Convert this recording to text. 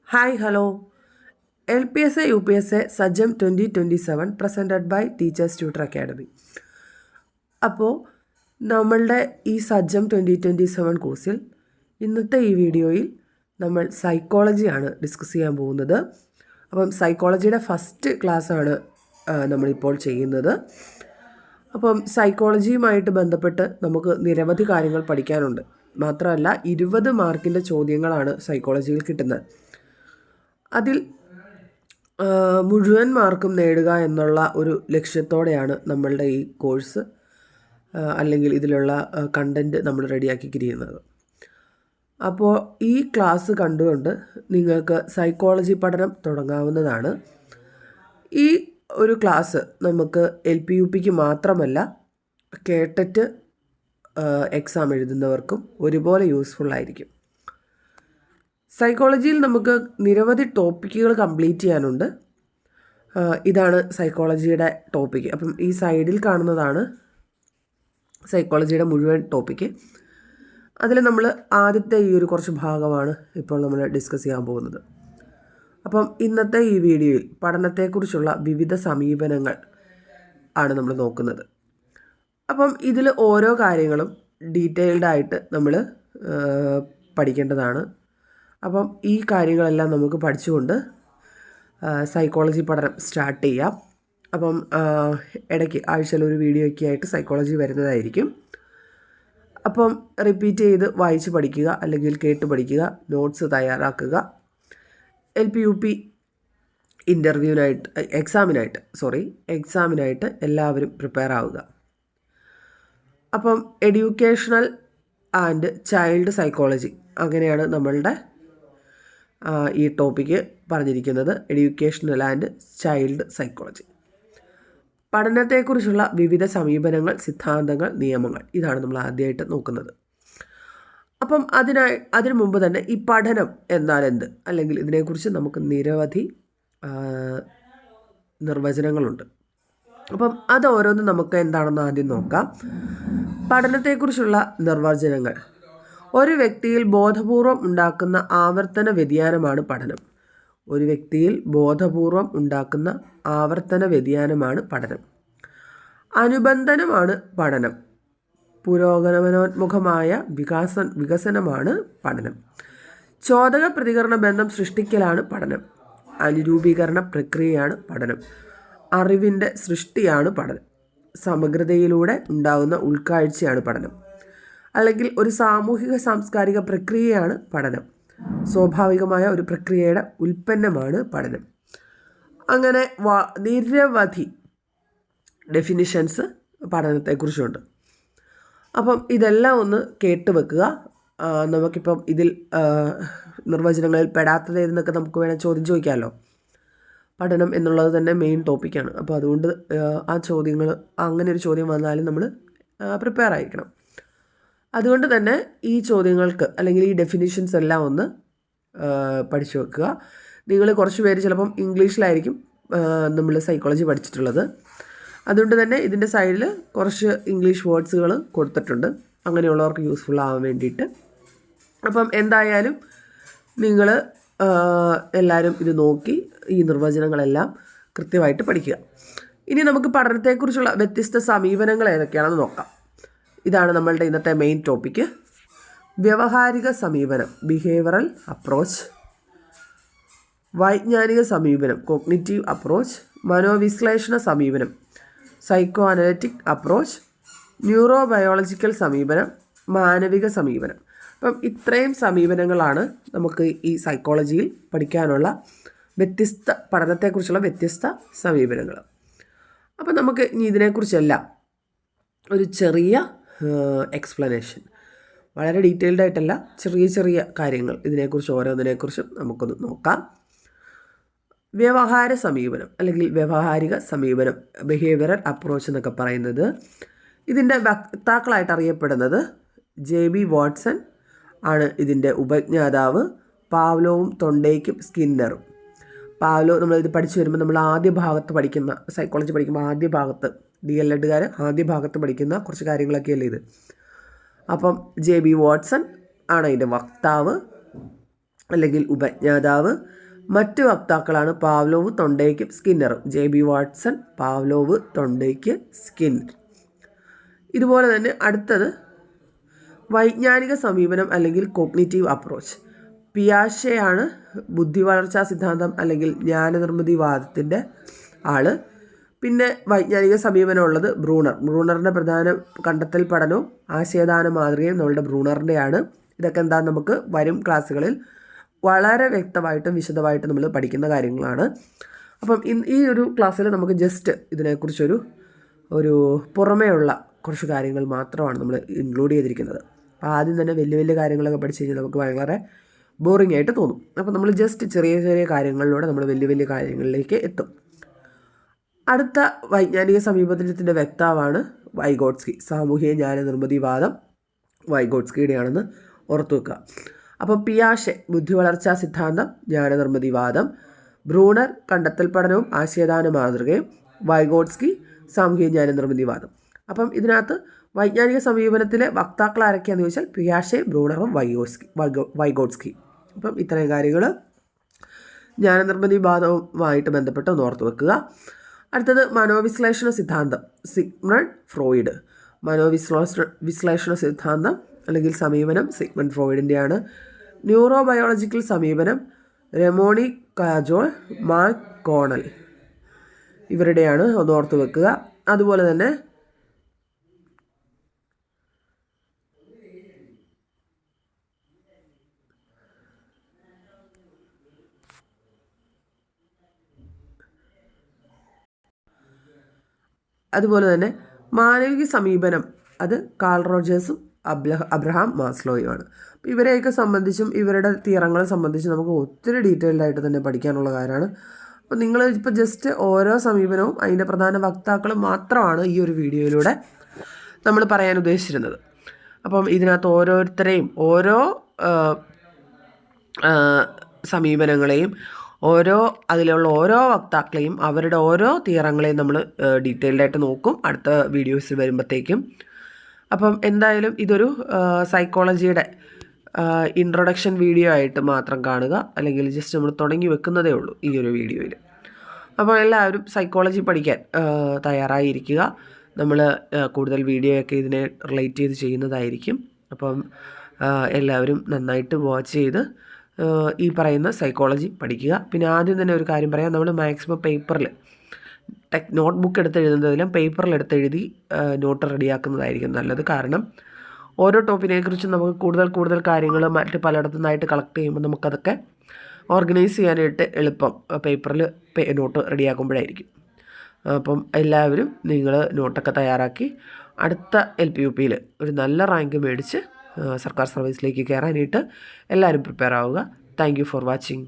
Hi, hello. LPSA UPSA Sajam 2027 presented by Teachers Tutor Academy. അപ്പോൾ നമ്മളുടെ ഈ സജ്ജം 2027 കോഴ്സിൽ ഇന്നത്തെ ഈ വീഡിയോയിൽ നമ്മൾ സൈക്കോളജിയാണ് ഡിസ്കസ് ചെയ്യാൻ പോകുന്നത്. അപ്പം സൈക്കോളജിയുടെ ഫസ്റ്റ് ക്ലാസ്സാണ് നമ്മളിപ്പോൾ ചെയ്യുന്നത്. അപ്പം സൈക്കോളജിയുമായിട്ട് ബന്ധപ്പെട്ട് നമുക്ക് നിരവധി കാര്യങ്ങൾ പഠിക്കാനുണ്ട്. മാത്രമല്ല 20 മാർക്കിൻ്റെ ചോദ്യങ്ങളാണ് സൈക്കോളജിയിൽ കിട്ടുന്നത്. അതിൽ മുഴുവൻ മാർക്കും നേടുക എന്നുള്ള ഒരു ലക്ഷ്യത്തോടെയാണ് നമ്മളുടെ ഈ കോഴ്സ് അല്ലെങ്കിൽ ഇതിലുള്ള കണ്ടൻറ്റ് നമ്മൾ റെഡിയാക്കിയിരിക്കുന്നത്. അപ്പോൾ ഈ ക്ലാസ് കണ്ടുകൊണ്ട് നിങ്ങൾക്ക് സൈക്കോളജി പഠനം തുടങ്ങാവുന്നതാണ്. ഈ ഒരു ക്ലാസ് നമുക്ക് LP-UPക്ക് മാത്രമല്ല കേട്ടിട്ട് എക്സാം എഴുതുന്നവർക്കും ഒരുപോലെ യൂസ്ഫുള്ളായിരിക്കും. സൈക്കോളജിയിൽ നമുക്ക് നിരവധി ടോപ്പിക്കുകൾ കംപ്ലീറ്റ് ചെയ്യാനുണ്ട്. ഇതാണ് സൈക്കോളജിയുടെ ടോപ്പിക്ക്. അപ്പം ഈ സൈഡിൽ കാണുന്നതാണ് സൈക്കോളജിയുടെ മുഴുവൻ ടോപ്പിക്ക്. അതിൽ നമ്മൾ ആദ്യത്തെ ഈ ഒരു കുറച്ച് ഭാഗമാണ് ഇപ്പോൾ നമ്മൾ ഡിസ്കസ് ചെയ്യാൻ പോകുന്നത്. അപ്പം ഇന്നത്തെ ഈ വീഡിയോയിൽ പഠനത്തെക്കുറിച്ചുള്ള വിവിധ സമീപനങ്ങൾ ആണ് നമ്മൾ നോക്കുന്നത്. അപ്പം ഇതിൽ ഓരോ കാര്യങ്ങളും ഡീറ്റെയിൽഡായിട്ട് നമ്മൾ പഠിക്കേണ്ടതാണ്. അപ്പം ഈ കാര്യങ്ങളെല്ലാം നമുക്ക് പഠിച്ചുകൊണ്ട് സൈക്കോളജി പഠനം സ്റ്റാർട്ട് ചെയ്യാം. അപ്പം ഇടയ്ക്ക് ആഴ്ചയിൽ ഒരു വീഡിയോ ഒക്കെ ആയിട്ട് സൈക്കോളജി വരുന്നതായിരിക്കും. അപ്പം റിപ്പീറ്റ് ചെയ്ത് വായിച്ച് പഠിക്കുക അല്ലെങ്കിൽ കേട്ട് പഠിക്കുക, നോട്ട്സ് തയ്യാറാക്കുക. LP-UP എക്സാമിനായിട്ട് എല്ലാവരും പ്രിപ്പയർ ആവുക. അപ്പം എഡ്യൂക്കേഷണൽ ആൻഡ് ചൈൽഡ് സൈക്കോളജി അങ്ങനെയാണ് നമ്മളുടെ ഈ ടോപ്പിക്ക് പറഞ്ഞിരിക്കുന്നത്. Educational and child psychology. പഠനത്തെക്കുറിച്ചുള്ള വിവിധ സമീപനങ്ങൾ, സിദ്ധാന്തങ്ങൾ, നിയമങ്ങൾ, ഇതാണ് നമ്മൾ ആദ്യമായിട്ട് നോക്കുന്നത്. അപ്പം അതിനു മുമ്പ് തന്നെ ഈ പഠനം എന്നാൽ എന്ത്, അല്ലെങ്കിൽ ഇതിനെക്കുറിച്ച് നമുക്ക് നിരവധി നിർവചനങ്ങളുണ്ട്. അപ്പം അത് ഓരോന്നും നമുക്ക് എന്താണെന്ന് ആദ്യം നോക്കാം. പഠനത്തെക്കുറിച്ചുള്ള നിർവചനങ്ങൾ: ഒരു വ്യക്തിയിൽ ബോധപൂർവം ഉണ്ടാക്കുന്ന ആവർത്തന വ്യതിയാനമാണ് പഠനം. ഒരു വ്യക്തിയിൽ ബോധപൂർവം ഉണ്ടാക്കുന്ന ആവർത്തന വ്യതിയാനമാണ് പഠനം. അനുബന്ധനമാണ് പഠനം. പുരോഗമനോന്മുഖമായ വികസനമാണ് പഠനം. ചോദക പ്രതികരണ ബന്ധം സൃഷ്ടിക്കലാണ് പഠനം. അനുരൂപീകരണ പ്രക്രിയയാണ് പഠനം. അറിവിൻ്റെ സൃഷ്ടിയാണ് പഠനം. സമഗ്രതയിലൂടെ ഉണ്ടാകുന്ന ഉൾക്കാഴ്ചയാണ് പഠനം. അല്ലെങ്കിൽ ഒരു സാമൂഹിക സാംസ്കാരിക പ്രക്രിയയാണ് പഠനം. സ്വാഭാവികമായ ഒരു പ്രക്രിയയുടെ ഉൽപ്പന്നമാണ് പഠനം. അങ്ങനെ നിരവധി ഡെഫിനിഷൻസ് പഠനത്തെക്കുറിച്ചുണ്ട്. അപ്പം ഇതെല്ലാം ഒന്ന് കേട്ട് വെക്കുക. നമുക്കിപ്പം ഇതിൽ നിർവചനങ്ങളിൽ പെടാത്തത് എന്നൊക്കെ നമുക്ക് വേണേൽ ചോദ്യം ചോദിക്കാമല്ലോ. പഠനം എന്നുള്ളത് തന്നെ മെയിൻ ടോപ്പിക്കാണ്. അപ്പോൾ അതുകൊണ്ട് ആ ചോദ്യങ്ങൾ, അങ്ങനെ ഒരു ചോദ്യം വന്നാലും നമ്മൾ പ്രിപ്പയർ ആയിരിക്കണം. അതുകൊണ്ട് തന്നെ ഈ ചോദ്യങ്ങൾക്ക് അല്ലെങ്കിൽ ഈ ഡെഫിനിഷൻസ് എല്ലാം ഒന്ന് പഠിച്ചു വെക്കുക. നിങ്ങൾ കുറച്ച് പേര് ചിലപ്പം ഇംഗ്ലീഷിലായിരിക്കും നമ്മൾ സൈക്കോളജി പഠിച്ചിട്ടുള്ളത്. അതുകൊണ്ട് തന്നെ ഇതിൻ്റെ സൈഡിൽ കുറച്ച് ഇംഗ്ലീഷ് വേർഡ്സുകൾ കൊടുത്തിട്ടുണ്ട്, അങ്ങനെയുള്ളവർക്ക് യൂസ്ഫുൾ ആവാൻ വേണ്ടിയിട്ട്. അപ്പം എന്തായാലും നിങ്ങൾ എല്ലാവരും ഇത് നോക്കി ഈ നിർവചനങ്ങളെല്ലാം കൃത്യമായിട്ട് പഠിക്കുക. ഇനി നമുക്ക് പഠനത്തെക്കുറിച്ചുള്ള വ്യത്യസ്ത സമീപനങ്ങൾ ഏതൊക്കെയാണെന്ന് നോക്കാം. ഇതാണ് നമ്മളുടെ ഇന്നത്തെ മെയിൻ ടോപ്പിക്ക്. വ്യവഹാരിക സമീപനം, ബിഹേവിയറൽ അപ്രോച്ച്. വൈജ്ഞാനിക സമീപനം, കോഗ്നിറ്റീവ് അപ്രോച്ച്. മനോവിശ്ലേഷണ സമീപനം, സൈക്കോ അനലിറ്റിക് അപ്രോച്ച്. ന്യൂറോബയോളജിക്കൽ സമീപനം, മാനവിക സമീപനം. അപ്പം ഇത്രയും സമീപനങ്ങളാണ് നമുക്ക് ഈ സൈക്കോളജിയിൽ പഠിക്കാനുള്ള പഠനത്തെക്കുറിച്ചുള്ള വ്യത്യസ്ത സമീപനങ്ങൾ. അപ്പം നമുക്ക് ഇനി ഇതിനെക്കുറിച്ചെല്ലാം ഒരു ചെറിയ എക്സ്പ്ലനേഷൻ, വളരെ ഡീറ്റെയിൽഡ് ആയിട്ടല്ല, ചെറിയ ചെറിയ കാര്യങ്ങൾ ഇതിനെക്കുറിച്ച് ഓരോന്നിനെക്കുറിച്ചും നമുക്കൊന്ന് നോക്കാം. വ്യവഹാര സമീപനം അല്ലെങ്കിൽ വ്യവഹാരിക സമീപനം, ബിഹേവിയറൽ അപ്രോച്ച് എന്നൊക്കെ പറയുന്നത്, ഇതിൻ്റെ വക്താക്കളായിട്ട് അറിയപ്പെടുന്നത് JB വാട്സൺ ആണ് ഇതിൻ്റെ ഉപജ്ഞാതാവ്. പാവ്ലോവും തൊണ്ടേക്കും സ്കിന്നറും. നമ്മളിത് പഠിച്ചു വരുമ്പോൾ നമ്മൾ ആദ്യ ഭാഗത്ത് പഠിക്കുന്ന, സൈക്കോളജി പഠിക്കുമ്പോൾ ആദ്യ ഭാഗത്ത് DL-Edകാർ ആദ്യ ഭാഗത്ത് പഠിക്കുന്ന കുറച്ച് കാര്യങ്ങളൊക്കെയല്ലേ ഇത്. അപ്പം JB വാട്സൺ ആണ് അതിൻ്റെ വക്താവ്. അല്ലെങ്കിൽ ഉപജ്ഞാതാവ്. മറ്റ് വക്താക്കളാണ് പാവ്ലോവ്, തൊണ്ടേക്ക്, സ്കിന്നറും. JB Watson, Pavlov, Thorndike, Skinner. ഇതുപോലെ തന്നെ അടുത്തത് വൈജ്ഞാനിക സമീപനം അല്ലെങ്കിൽ കോഗ്നിറ്റീവ് അപ്രോച്ച്. പിയാഷെയാണ് ബുദ്ധി വളർച്ചാ സിദ്ധാന്തം അല്ലെങ്കിൽ ജ്ഞാനനിർമ്മിതിവാദത്തിൻ്റെ ആള്. പിന്നെ വൈജ്ഞാനിക സമീപനമുള്ളത് ബ്രൂണറിൻ്റെ പ്രധാന കണ്ടെത്തൽ പഠനവും ആശയദാന മാതൃകയും നമ്മളുടെ ബ്രൂണറിൻ്റെയാണ്. ഇതൊക്കെ എന്താ നമുക്ക് വരും ക്ലാസ്സുകളിൽ വളരെ വ്യക്തമായിട്ടും വിശദമായിട്ടും നമ്മൾ പഠിക്കുന്ന കാര്യങ്ങളാണ്. അപ്പം ഈ ഒരു ക്ലാസ്സിൽ നമുക്ക് ജസ്റ്റ് ഇതിനെക്കുറിച്ചൊരു പുറമേയുള്ള കുറച്ച് കാര്യങ്ങൾ മാത്രമാണ് നമ്മൾ ഇൻക്ലൂഡ് ചെയ്തിരിക്കുന്നത്. അപ്പോൾ ആദ്യം തന്നെ വലിയ വലിയ കാര്യങ്ങളൊക്കെ പഠിച്ചു കഴിഞ്ഞാൽ നമുക്ക് വളരെ ബോറിംഗ് ആയിട്ട് തോന്നും. അപ്പോൾ നമ്മൾ ജസ്റ്റ് ചെറിയ ചെറിയ കാര്യങ്ങളിലൂടെ നമ്മൾ വലിയ വലിയ കാര്യങ്ങളിലേക്ക് എത്തും. അടുത്ത വൈജ്ഞാനിക സമീപനത്തിൻ്റെ വക്താവാണ് വൈഗോട്സ്കി. സാമൂഹിക ജ്ഞാനനിർമ്മിതിവാദം വൈഗോട്സ്കിയുടെയാണെന്ന് ഓർത്തു വെക്കുക. അപ്പോൾ പിയാഷെ ബുദ്ധി വളർച്ചാ സിദ്ധാന്തം, ജ്ഞാനനിർമ്മിതിവാദം. ബ്രൂണർ കണ്ടെത്തൽ പഠനവും ആശയദാന മാതൃകയും. വൈഗോട്സ്കി സാമൂഹിക ജ്ഞാനനിർമ്മിതിവാദം. അപ്പം ഇതിനകത്ത് വൈജ്ഞാനിക സമീപനത്തിലെ വക്താക്കൾ ആരൊക്കെയാണെന്ന് ചോദിച്ചാൽ പിയാഷെ, ബ്രൂണറും വൈഗോട്സ്കി. അപ്പം ഇത്രയും കാര്യങ്ങൾ ജ്ഞാനനിർമ്മിതിവാദവുമായിട്ട് ബന്ധപ്പെട്ട് ഒന്ന് ഓർത്ത് വെക്കുക. അടുത്തത് മനോവിശ്ലേഷണ സിദ്ധാന്തം, സിഗ്മണ്ട് ഫ്രോയിഡ്. മനോവിശ്ലേഷണ സിദ്ധാന്തം അല്ലെങ്കിൽ സമീപനം സിഗ്മണ്ട് ഫ്രോയിഡിൻ്റെയാണ്. ന്യൂറോബയോളജിക്കൽ സമീപനം രമോണി കാജോൾ, മാക് കോണൽ ഇവരുടെയാണ്, ഒന്ന് ഓർത്ത് വെക്കുക. അതുപോലെ തന്നെ മാനവിക സമീപനം അത് കാൾ റോജേഴ്സും അബ്രഹാം മാസ്ലോയുമാണ്. അപ്പോൾ ഇവരെയൊക്കെ സംബന്ധിച്ചും ഇവരുടെ തിയറങ്ങളെ സംബന്ധിച്ചും നമുക്ക് ഒത്തിരി ഡീറ്റെയിൽഡായിട്ട് തന്നെ പഠിക്കാനുള്ള കാര്യമാണ്. അപ്പോൾ നിങ്ങൾ ഇപ്പോൾ ജസ്റ്റ് ഓരോ സമീപനവും അതിൻ്റെ പ്രധാന വക്താക്കളും മാത്രമാണ് ഈ ഒരു വീഡിയോയിലൂടെ നമ്മൾ പറയാൻ ഉദ്ദേശിച്ചിരുന്നത്. അപ്പം ഇതിനകത്ത് ഓരോരുത്തരെയും ഓരോ സമീപനങ്ങളെയും അതിലുള്ള ഓരോ വക്താക്കളെയും അവരുടെ ഓരോ തിയറങ്ങളെയും നമ്മൾ ഡീറ്റെയിൽഡായിട്ട് നോക്കും അടുത്ത വീഡിയോസിൽ വരുമ്പോഴത്തേക്കും. അപ്പം എന്തായാലും ഇതൊരു സൈക്കോളജിയുടെ ഇൻട്രൊഡക്ഷൻ വീഡിയോ ആയിട്ട് മാത്രം കാണുക, അല്ലെങ്കിൽ ജസ്റ്റ് നമ്മൾ തുടങ്ങി വെക്കുന്നതേ ഉള്ളൂ ഈ ഒരു വീഡിയോയിൽ. അപ്പോൾ എല്ലാവരും സൈക്കോളജി പഠിക്കാൻ തയ്യാറായിരിക്കുക. നമ്മൾ കൂടുതൽ വീഡിയോ ഒക്കെ ഇതിനെ റിലേറ്റ് ചെയ്ത് ചെയ്യുന്നതായിരിക്കും. അപ്പം എല്ലാവരും നന്നായിട്ട് വാച്ച് ചെയ്ത് ഈ പറയുന്ന സൈക്കോളജി പഠിക്കുക. പിന്നെ ആദ്യം തന്നെ ഒരു കാര്യം പറയാം, നമ്മൾ മാക്സിമം പേപ്പറിൽ നോട്ട് ബുക്ക് എടുത്ത് എഴുതുന്നതിലും പേപ്പറിലെടുത്തെഴുതി നോട്ട് റെഡിയാക്കുന്നതായിരിക്കും നല്ലത്. കാരണം ഓരോ ടോപ്പിനെക്കുറിച്ചും നമുക്ക് കൂടുതൽ കാര്യങ്ങൾ മറ്റ് പലയിടത്തു നിന്നായിട്ട് കളക്ട് ചെയ്യുമ്പോൾ നമുക്കതൊക്കെ ഓർഗനൈസ് ചെയ്യാനായിട്ട് എളുപ്പം പേപ്പറിൽ നോട്ട് റെഡിയാക്കുമ്പോഴായിരിക്കും. അപ്പം എല്ലാവരും നിങ്ങൾ നോട്ടൊക്കെ തയ്യാറാക്കി അടുത്ത LP-UPയിൽ ഒരു നല്ല റാങ്ക് മേടിച്ച് സർക്കാർ സർവീസിലേക്ക് കയറാനായിട്ട് എല്ലാവരും പ്രിപ്പയർ ആവുക. Thank you for watching.